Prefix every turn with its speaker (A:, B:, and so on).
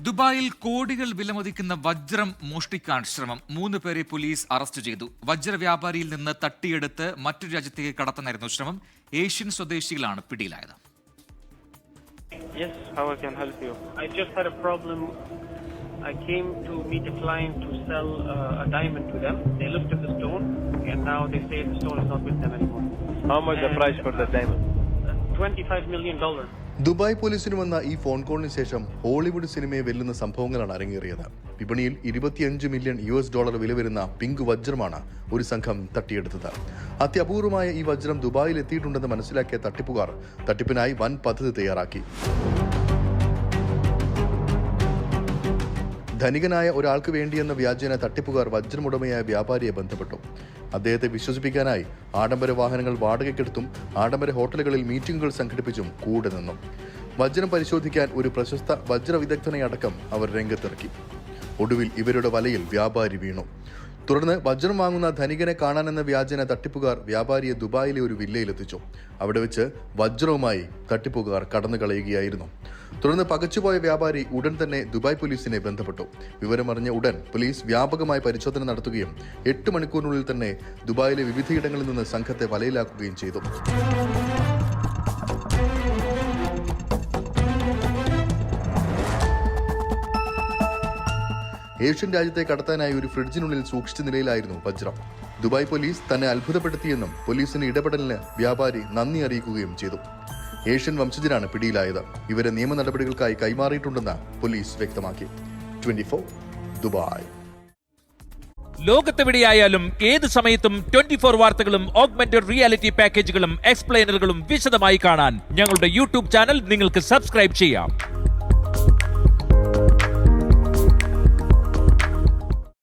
A: ദുബായിൽ കോടികൾ വിലമതിക്കുന്ന വജ്രം മോഷ്ടിക്കാൻ ശ്രമം. 3 പേരെ പോലീസ് അറസ്റ്റ് ചെയ്തു. വജ്ര വ്യാപാരിയിൽ നിന്ന് തട്ടിയെടുത്ത് മറ്റൊരു രാജ്യത്തേക്ക് കടത്താനായിരുന്നു ശ്രമം. ഏഷ്യൻ സ്വദേശികളാണ് പിടിയിലായത്.
B: Yes, how I can help you? I just had a problem. I came to meet a client to sell a diamond to them. They looked at the stone and now they say the stone is not with them anymore.
C: How much the price for the diamond?
B: $25 million.
D: Dubai പോലീസിന് വന്ന ഈ phone കോളിന് ശേഷം Hollywood സിനിമയെ വെല്ലുന്ന സംഭവങ്ങളാണ് അരങ്ങേറിയത്. വിപണിയിൽ $25 million വില വരുന്ന പിങ്ക് വജ്രമാണ് ഒരു സംഘം തട്ടിയെടുത്തത്. അത്യപൂർവമായ ഈ വജ്രം ദുബായിൽ എത്തിയിട്ടുണ്ടെന്ന് മനസ്സിലാക്കിയ തട്ടിപ്പുകാർ തട്ടിപ്പിനായി വൻ പദ്ധതി തയ്യാറാക്കി. ധനികനായ ഒരാൾക്ക് വേണ്ടിയെന്ന വ്യാജേന തട്ടിപ്പുകാർ വജ്രമുടമയായ വ്യാപാരിയെ ബന്ധപ്പെട്ടു. അദ്ദേഹത്തെ വിശ്വസിപ്പിക്കാനായി ആഡംബര വാഹനങ്ങൾ വാടകയ്ക്കെടുത്തും ആഡംബര ഹോട്ടലുകളിൽ മീറ്റിംഗുകൾ സംഘടിപ്പിച്ചും കൂടെ നിന്നു. വജ്രം പരിശോധിക്കാൻ ഒരു പ്രശസ്ത വജ്ര വിദഗ്ധനെയടക്കം അവർ രംഗത്തിറക്കി. ഒടുവിൽ ഇവരുടെ വലയിൽ വ്യാപാരി വീണു. തുടർന്ന് വജ്രം വാങ്ങുന്ന ധനികനെ കാണാനെന്ന വ്യാജേന തട്ടിപ്പുകാർ വ്യാപാരിയെ ദുബായിലെ ഒരു വില്ലയിലെത്തിച്ചു. അവിടെ വെച്ച് വജ്രവുമായി തട്ടിപ്പുകാർ കടന്നു കളയുകയായിരുന്നു. തുടർന്ന് പകച്ചുപോയ വ്യാപാരി ഉടൻ തന്നെ ദുബായ് പോലീസിനെ ബന്ധപ്പെട്ടു. വിവരമറിഞ്ഞ ഉടൻ പോലീസ് വ്യാപകമായ പരിശോധന നടത്തുകയും 8 മണിക്കൂറിനുള്ളിൽ തന്നെ ദുബായിലെ വിവിധയിടങ്ങളിൽ നിന്ന് സംഘത്തെ വലയിലാക്കുകയും ചെയ്തു. ഏഷ്യൻ രാജ്യത്തെ കടത്താനായി ഒരു ഫ്രിഡ്ജിനുള്ളിൽ സൂക്ഷിച്ച നിലയിലായിരുന്നു വജ്രം. ദുബായ് പോലീസ് തന്നെ അത്ഭുതപ്പെടുത്തിയെന്നും പോലീസിന്റെ ഇടപെടലിന് വ്യാപാരി നന്ദി അറിയിക്കുകയും ചെയ്തു. ഏഷ്യൻ വംശജരാണ് പിടിയിലായത്. ഇവരെ നിയമ നടപടികൾക്കായി കൈമാറിയിട്ടുണ്ടെന്ന് പോലീസ് വ്യക്തമാക്കി. 24 ദുബായ്.
E: ലോകത്തെവിടെയായാലും ഏത് സമയത്തും 24 വാർത്തകളും ഓഗ്മെന്റഡ് റിയാലിറ്റി പാക്കേജുകളും എക്സ്പ്ലെയിനറുകളും വിശദമായി കാണാൻ ഞങ്ങളുടെ യൂട്യൂബ് ചാനൽ നിങ്ങൾക്ക് സബ്സ്ക്രൈബ് ചെയ്യാം.